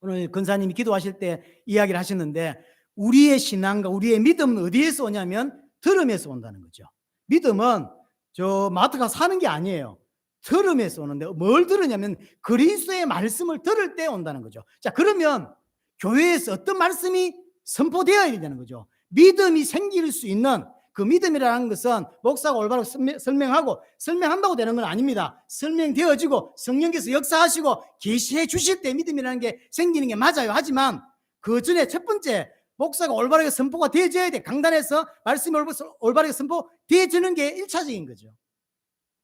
오늘 권사님이 기도하실 때 이야기를 하셨는데, 우리의 신앙과 우리의 믿음은 어디에서 오냐면 들음에서 온다는 거죠. 믿음은 저 마트가 사는 게 아니에요. 들음에서 오는데, 뭘 들으냐면 그리스도의 말씀을 들을 때 온다는 거죠. 자, 그러면 교회에서 어떤 말씀이 선포되어야 되는 거죠. 믿음이 생길 수 있는 그 믿음이라는 것은 목사가 올바로 설명한다고 되는 건 아닙니다. 설명되어지고 성령께서 역사하시고 계시해 주실 때 믿음이라는 게 생기는 게 맞아요. 하지만 그 전에 첫 번째, 목사가 올바르게 선포가 되어져야 돼. 강단에서 말씀이 올바르게 선포되어지는 게 1차적인 거죠.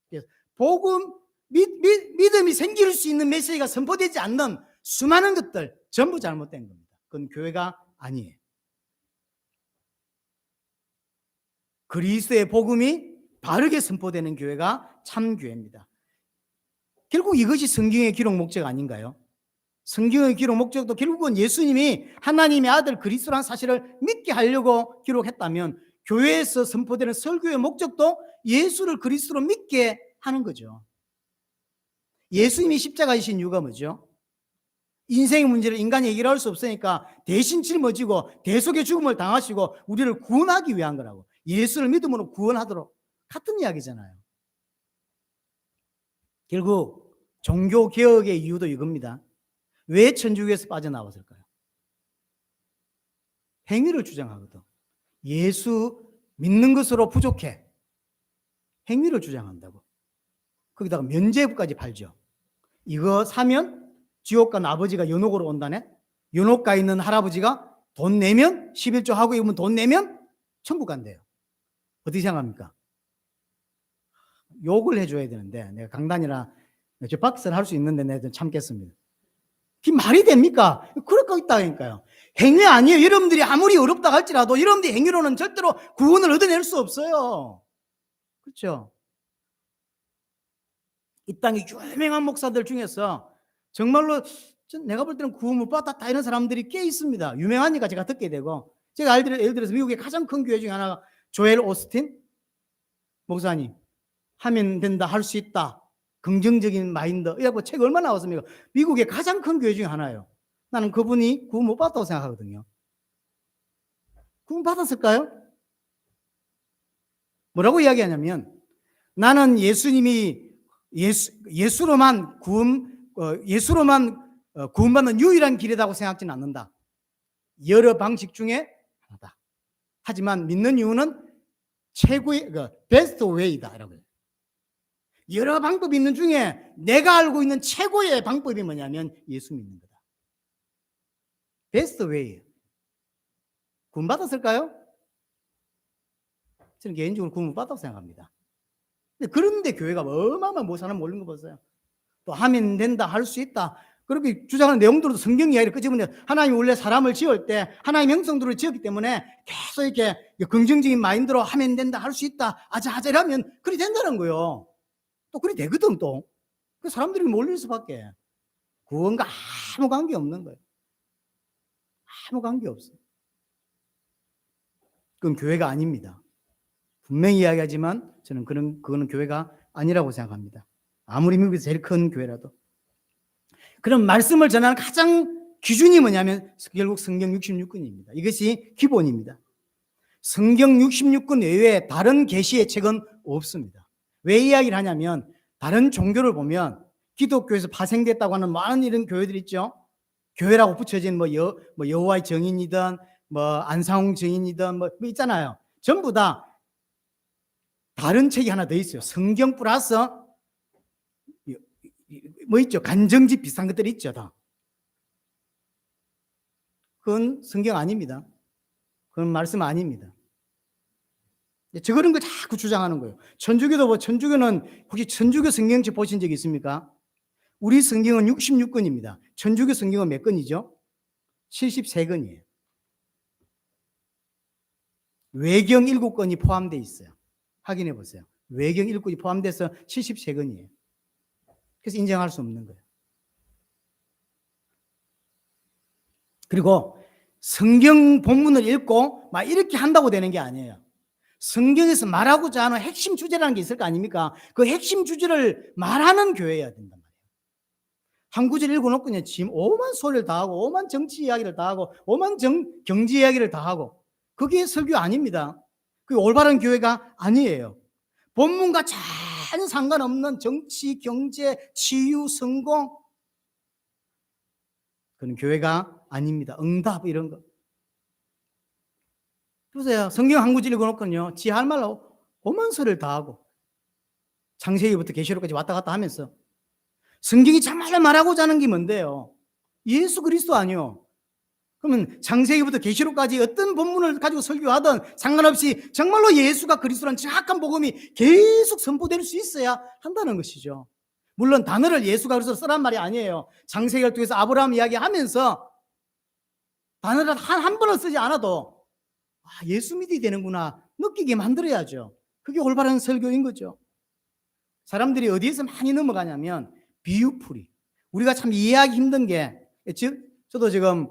그래서 복음, 믿음이 생길 수 있는 메시지가 선포되지 않는 수많은 것들 전부 잘못된 겁니다. 그건 교회가 아니에요. 그리스도의 복음이 바르게 선포되는 교회가 참교회입니다. 결국 이것이 성경의 기록 목적 아닌가요? 성경의 기록 목적도 결국은 예수님이 하나님의 아들 그리스도라는 사실을 믿게 하려고 기록했다면, 교회에서 선포되는 설교의 목적도 예수를 그리스도로 믿게 하는 거죠. 예수님이 십자가에 지신 이유가 뭐죠? 인생의 문제를 인간이 해결할 수 없으니까 대신 짊어지고 대속의 죽음을 당하시고 우리를 구원하기 위한 거라고. 예수를 믿음으로 구원하도록, 같은 이야기잖아요. 결국 종교개혁의 이유도 이겁니다. 왜 천주교에서 빠져나왔을까요? 행위를 주장하거든. 예수 믿는 것으로 부족해. 행위를 주장한다고. 거기다가 면죄부까지 팔죠. 이거 사면 지옥 간 아버지가 연옥으로 온다네. 연옥 가 있는 할아버지가 돈 내면 11조 하고 이러면 돈 내면 천국 간대요. 어떻게 생각합니까? 욕을 해줘야 되는데 내가 강단이나 저 박스를 할 수 있는데 내가 참겠습니다. 그게 말이 됩니까? 그럴 거 있다니까요. 행위 아니에요. 여러분들이 아무리 어렵다 할지라도 여러분들이 행위로는 절대로 구원을 얻어낼 수 없어요. 그렇죠? 이 땅의 유명한 목사들 중에서 정말로 내가 볼 때는 구원 못 받았다 이런 사람들이 꽤 있습니다. 유명하니까 제가 듣게 되고, 제가 예를 들어서 미국의 가장 큰 교회 중에 하나가 조엘 오스틴 목사님, 하면 된다, 할 수 있다, 긍정적인 마인드, 이라고 책 얼마나 나왔습니까? 미국의 가장 큰 교회 중에 하나예요. 나는 그분이 구원 못 받았다고 생각하거든요. 구원 받았을까요? 뭐라고 이야기하냐면, 나는 예수로만 구원받는 유일한 길이라고 생각지는 않는다. 여러 방식 중에 하나다. 하지만 믿는 이유는 최고의 베스트 웨이다 라고 해요. 여러 방법이 있는 중에 내가 알고 있는 최고의 방법이 뭐냐면 예수 믿는 거다. 베스트 웨이. 구원 받았을까요? 저는 개인적으로 구원 못 받았다고 생각합니다. 그런데 교회가 얼마나 뭐 사람 몰린 거 보세요. 또 하면 된다, 할 수 있다. 그렇게 주장하는 내용들도 성경 이야기를 끄집어내. 하나님이 원래 사람을 지을 때 하나님 형성대로 지었기 때문에 계속 이렇게 긍정적인 마인드로 하면 된다, 할 수 있다, 아자아자 이러면 그리 된다는 거예요. 또 그리 되거든 또. 그 사람들이 몰릴 수밖에. 그건가 아무 관계 없는 거예요. 아무 관계 없어요. 그건 교회가 아닙니다. 분명히 이야기하지만 저는 그거는 교회가 아니라고 생각합니다. 아무리 미국에서 제일 큰 교회라도. 그럼 말씀을 전하는 가장 기준이 뭐냐면 결국 성경 66권입니다. 이것이 기본입니다. 성경 66권 외에 다른 계시의 책은 없습니다. 왜 이야기를 하냐면 다른 종교를 보면 기독교에서 파생됐다고 하는 많은 이런 교회들 있죠. 교회라고 붙여진 여호와의 증인이든 안상홍 증인이든 뭐 있잖아요. 전부 다 다른 책이 하나 더 있어요. 성경 플러스 뭐 있죠? 간정지 비슷한 것들이 있죠. 다. 그건 성경 아닙니다. 그건 말씀 아닙니다. 저런 걸 자꾸 주장하는 거예요. 천주교도 천주교는 혹시 천주교 성경책 보신 적 있습니까? 우리 성경은 66권입니다. 천주교 성경은 몇 권이죠? 73권이에요. 외경 7권이 포함되어 있어요. 확인해 보세요. 외경 7권이 포함돼서 73권이에요. 그래서 인정할 수 없는 거예요. 그리고 성경 본문을 읽고 막 이렇게 한다고 되는 게 아니에요. 성경에서 말하고자 하는 핵심 주제라는 게 있을 거 아닙니까? 그 핵심 주제를 말하는 교회여야 된단 말이에요. 한 구절 읽어놓고 그냥 오만 소리를 다 하고 오만 정치 이야기를 다 하고 오만 경제 이야기를 다 하고 그게 설교 아닙니다. 그게 올바른 교회가 아니에요. 본문과 전혀 상관없는 정치, 경제, 치유, 성공 그건 교회가 아닙니다. 응답 이런 거. 보세요. 성경 한 구절 읽어놓고요. 지 할 말로 오만 소리를 다 하고 창세기부터 계시록까지 왔다 갔다 하면서 성경이 정말 말하고자 하는 게 뭔데요? 예수 그리스도 아니요. 그러면 창세기부터 계시록까지 어떤 본문을 가지고 설교하든 상관없이 정말로 예수가 그리스도라는 정확한 복음이 계속 선포될 수 있어야 한다는 것이죠. 물론 단어를 예수가 그리스도 쓰란 말이 아니에요. 창세기를 통해서 아브라함 이야기하면서 단어를 한 번을 쓰지 않아도 예수 믿이 되는구나 느끼게 만들어야죠. 그게 올바른 설교인 거죠. 사람들이 어디에서 많이 넘어가냐면 비유풀이. 우리가 참 이해하기 힘든 게 저도 지금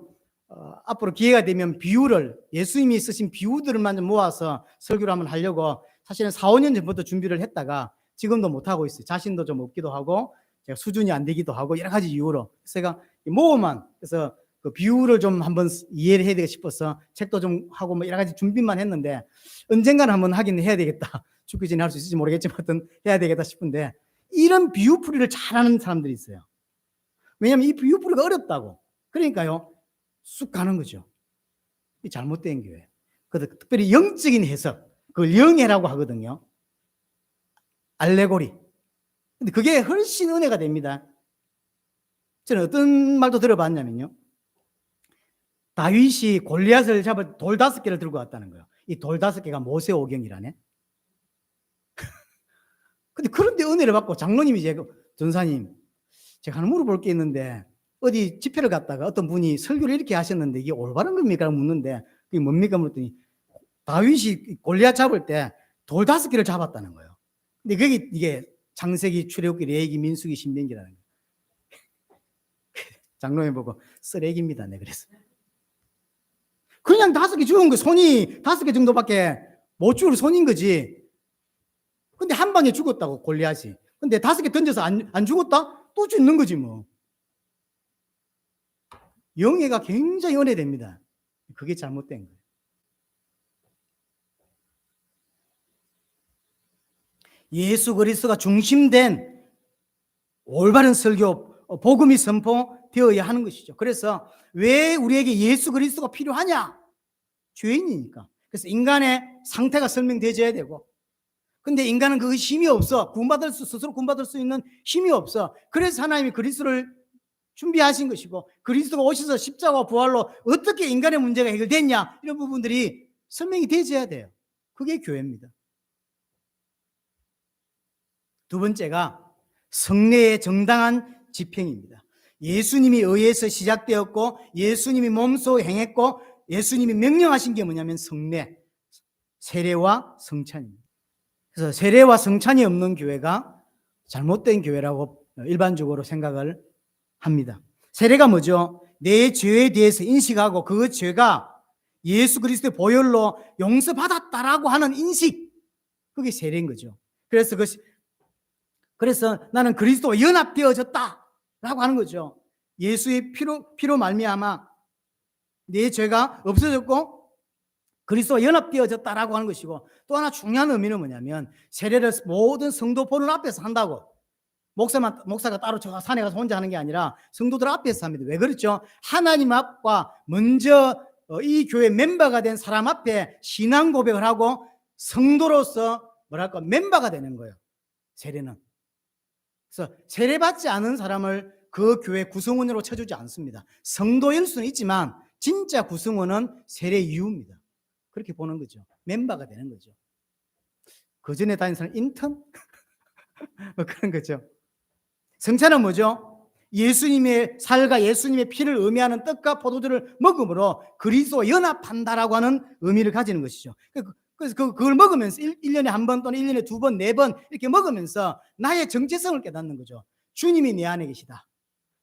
앞으로 기회가 되면 비유를 예수님이 쓰신 비유들만 좀 모아서 설교를 한번 하려고 사실은 4, 5년 전부터 준비를 했다가 지금도 못하고 있어요. 자신도 좀 없기도 하고 제가 수준이 안 되기도 하고 여러 가지 이유로 그래서 제가 모험만 그래서 그 비유를 좀 한번 이해를 해야 되겠다 싶어서 책도 좀 하고 뭐 여러 가지 준비만 했는데 언젠가는 한번 하긴 해야 되겠다. 죽기 전에 할 수 있을지 모르겠지만 해야 되겠다 싶은데 이런 비유풀이를 잘하는 사람들이 있어요. 왜냐하면 이 비유풀이가 어렵다고. 그러니까요. 쑥 가는 거죠. 이 잘못된 교회. 특별히 영적인 해석, 그걸 영해라고 하거든요. 알레고리. 근데 그게 훨씬 은혜가 됩니다. 저는 어떤 말도 들어봤냐면요. 다윗이 골리앗을 잡을 돌 5개를 들고 왔다는 거예요. 이 돌 5개가 모세오경이라네. 근데 그런데 은혜를 받고 장로님이 전사님, 제가 하나 물어볼 게 있는데 어디 집회를 갔다가 어떤 분이 설교를 이렇게 하셨는데 이게 올바른 겁니까? 묻는데 그게 뭡니까? 물었더니 다윗이 골리앗 잡을 때 돌 5개를 잡았다는 거예요. 근데 그게 이게 창세기, 출애굽기, 레위기, 민수기, 신명기라는 거예요. 장로님 보고 쓰레기입니다. 네, 그래서 그냥 5개 죽은 거 손이 5개 정도밖에 못 죽을 손인 거지. 근데 한 방에 죽었다고 골리앗이. 근데 5개 던져서 안 죽었다? 또 죽는 거지 뭐. 영예가 굉장히 은혜됩니다. 그게 잘못된 거예요. 예수 그리스도가 중심된 올바른 설교, 복음이 선포되어야 하는 것이죠. 그래서 왜 우리에게 예수 그리스도가 필요하냐? 죄인이니까. 그래서 인간의 상태가 설명되어야 되고 근데 인간은 그 힘이 없어. 스스로 구원받을 수 있는 힘이 없어. 그래서 하나님이 그리스도를 준비하신 것이고 그리스도가 오셔서 십자가와 부활로 어떻게 인간의 문제가 해결됐냐 이런 부분들이 설명이 되어야 돼요. 그게 교회입니다. 두 번째가 성례의 정당한 집행입니다. 예수님이 의해서 시작되었고 예수님이 몸소 행했고 예수님이 명령하신 게 뭐냐면 성례, 세례와 성찬입니다. 그래서 세례와 성찬이 없는 교회가 잘못된 교회라고 일반적으로 생각을 합니다. 세례가 뭐죠? 내 죄에 대해서 인식하고 그 죄가 예수 그리스도의 보혈로 용서받았다라고 하는 인식, 그게 세례인 거죠. 그래서 나는 그리스도와 연합되어졌다라고 하는 거죠. 예수의 피로 말미암아 내 죄가 없어졌고 그리스도와 연합되어졌다라고 하는 것이고, 또 하나 중요한 의미는 뭐냐면 세례를 모든 성도 보는 앞에서 한다고. 목사가 따로 저 산에 가서 혼자 하는 게 아니라 성도들 앞에서 합니다. 왜 그렇죠? 하나님 앞과 먼저 이 교회 멤버가 된 사람 앞에 신앙 고백을 하고 성도로서 멤버가 되는 거예요. 세례는. 그래서 세례받지 않은 사람을 그 교회 구성원으로 쳐주지 않습니다. 성도일 수는 있지만 진짜 구성원은 세례 이후입니다. 그렇게 보는 거죠. 멤버가 되는 거죠. 그 전에 다닌 사람 인턴? 뭐 그런 거죠. 성찬은 뭐죠? 예수님의 살과 예수님의 피를 의미하는 떡과 포도주를 먹음으로 그리스도와 연합한다라고 하는 의미를 가지는 것이죠. 그래서 그걸 먹으면서 1년에 한 번 또는 1년에 두 번, 네 번 이렇게 먹으면서 나의 정체성을 깨닫는 거죠. 주님이 내 안에 계시다.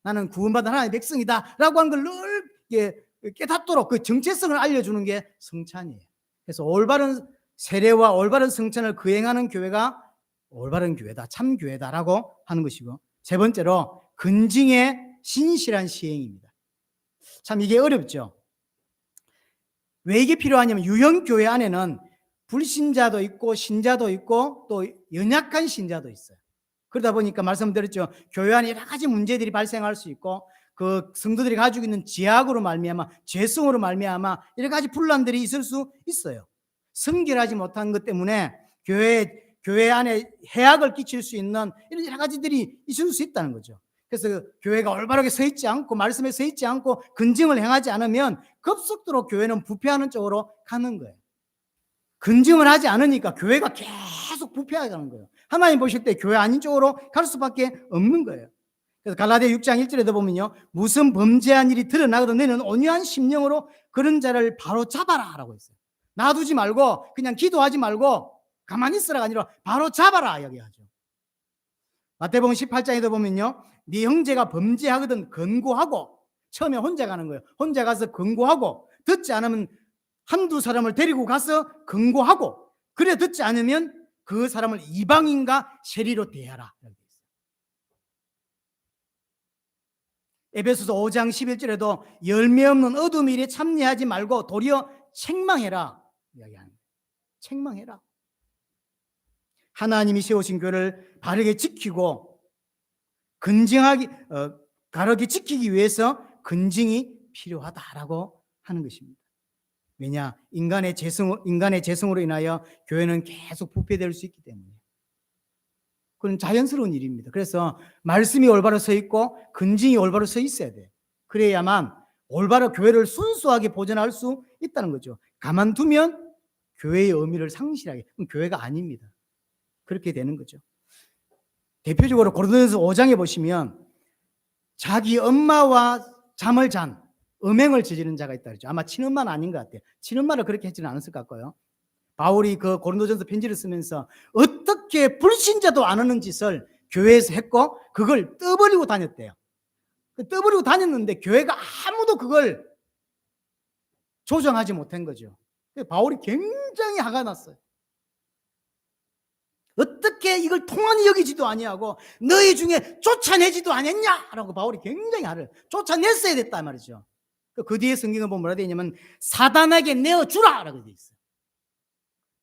나는 구원받은 하나님의 백성이다. 라고 하는 걸 늘 깨닫도록 그 정체성을 알려주는 게 성찬이에요. 그래서 올바른 세례와 올바른 성찬을 거행하는 교회가 올바른 교회다, 참 교회다라고 하는 것이고, 세 번째로 근징의 신실한 시행입니다. 참 이게 어렵죠. 왜 이게 필요하냐면 유형교회 안에는 불신자도 있고 신자도 있고 또 연약한 신자도 있어요. 그러다 보니까 말씀드렸죠. 교회 안에 여러 가지 문제들이 발생할 수 있고 그 성도들이 가지고 있는 죄악으로 말미암아, 죄성으로 말미암아 여러 가지 분란들이 있을 수 있어요. 성결하지 못한 것 때문에 교회 안에 해악을 끼칠 수 있는 이런 여러 가지들이 있을 수 있다는 거죠. 그래서 교회가 올바르게 서 있지 않고 말씀에 서 있지 않고 근징을 행하지 않으면 급속도로 교회는 부패하는 쪽으로 가는 거예요. 근징을 하지 않으니까 교회가 계속 부패하게 거예요. 하나님 보실 때 교회 아닌 쪽으로 갈 수밖에 없는 거예요. 그래서 갈라디아 6장 1절에도 보면요, 무슨 범죄한 일이 드러나거든 너는 온유한 심령으로 그런 자를 바로 잡아라 라고 했어요. 놔두지 말고 그냥 기도하지 말고 가만히 있으라가 아니라 바로 잡아라 이야기하죠. 마태복음 18장에도 보면요, 네 형제가 범죄하거든 권고하고, 처음에 혼자 가는 거예요. 혼자 가서 권고하고, 듣지 않으면 한두 사람을 데리고 가서 권고하고, 그래 듣지 않으면 그 사람을 이방인과 세리로 대하라. 에베소서 5장 11절에도 열매 없는 어둠 일에 참여하지 말고 도리어 책망해라 이야기하는 거예요. 책망해라. 하나님이 세우신 교회를 바르게 지키고 근징하기 바르게 지키기 위해서 근징이 필요하다라고 하는 것입니다. 왜냐? 인간의 재성으로 인하여 교회는 계속 부패될 수 있기 때문에. 그건 자연스러운 일입니다. 그래서 말씀이 올바로 서 있고 근징이 올바로 서 있어야 돼. 그래야만 올바로 교회를 순수하게 보존할 수 있다는 거죠. 가만두면 교회의 의미를 상실하게, 그럼 교회가 아닙니다. 그렇게 되는 거죠. 대표적으로 고린도전서 5장에 보시면 자기 엄마와 잠을 잔 음행을 저지른 자가 있다 그랬죠. 아마 친엄마는 아닌 것 같아요. 친엄마를 그렇게 했지는 않았을 것 같고요. 바울이 그 고린도전서 편지를 쓰면서 어떻게 불신자도 안 하는 짓을 교회에서 했고 그걸 떠버리고 다녔대요. 떠버리고 다녔는데 교회가 아무도 그걸 조정하지 못한 거죠. 바울이 굉장히 화가 났어요. 어떻게 이걸 통한이 여기지도 아니하고 너희 중에 쫓아내지도 않았냐라고 바울이 굉장히 화를 쫓아냈어야 됐단 말이죠. 그 뒤에 성경을 보면 뭐라 되어 있냐면 사단에게 내어주라라고 되어 있어요.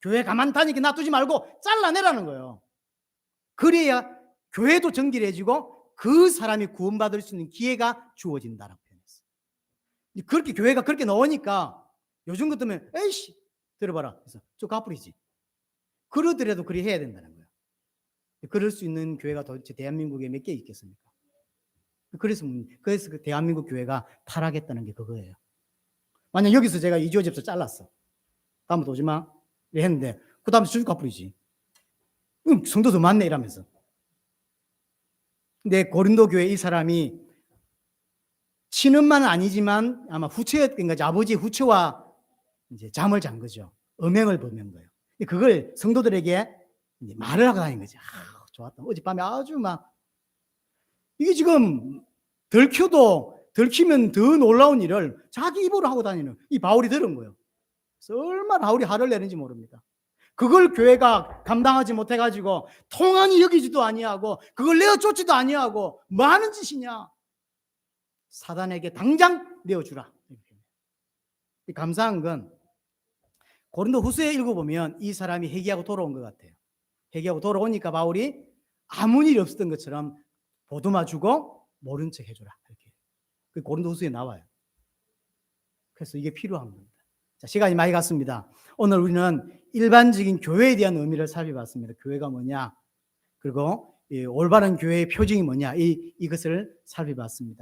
교회 가만 다니게 놔두지 말고 잘라내라는 거예요. 그래야 교회도 정결해지고 그 사람이 구원받을 수 있는 기회가 주어진다라고 표현했어요. 그렇게 교회가 그렇게 나오니까 요즘 같으면 에이씨 들어봐라 그래서 저 가불이지. 그러더라도 그리 해야 된다는 거예요. 그럴 수 있는 교회가 도대체 대한민국에 몇 개 있겠습니까? 그래서 그 대한민국 교회가 타락했다는 게 그거예요. 만약 여기서 제가 이주호 집사 잘랐어. 다음부터 오지 마. 했는데 그 다음에 쭉 가불이지. 성도도 많네 이러면서 근데 고린도 교회 이 사람이 친엄마는 아니지만 아마 후처였던 거죠. 아버지 후처와 이제 잠을 잔 거죠. 음행을 범한 거예요. 그걸 성도들에게 이제 말을 하고 다닌 거죠. 아, 좋았다. 어젯밤에 아주 막 이게 지금 들키면 더 놀라운 일을 자기 입으로 하고 다니는 이 바울이 들은 거예요. 그래서 얼마나 바울이 화를 내는지 모릅니다. 그걸 교회가 감당하지 못해가지고 통한이 여기지도 아니하고 그걸 내어 쫓지도 아니하고 뭐 하는 짓이냐. 사단에게 당장 내어주라. 감사한 건 고린도 후서에 읽어보면 이 사람이 회개하고 돌아온 것 같아요. 회개하고 돌아오니까 바울이 아무 일이 없었던 것처럼 보듬어 주고 모른 척 해줘라. 이렇게. 그 고린도 후서에 나와요. 그래서 이게 필요한 겁니다. 자, 시간이 많이 갔습니다. 오늘 우리는 일반적인 교회에 대한 의미를 살펴봤습니다. 교회가 뭐냐, 그리고 올바른 교회의 표징이 뭐냐, 이것을 살펴봤습니다.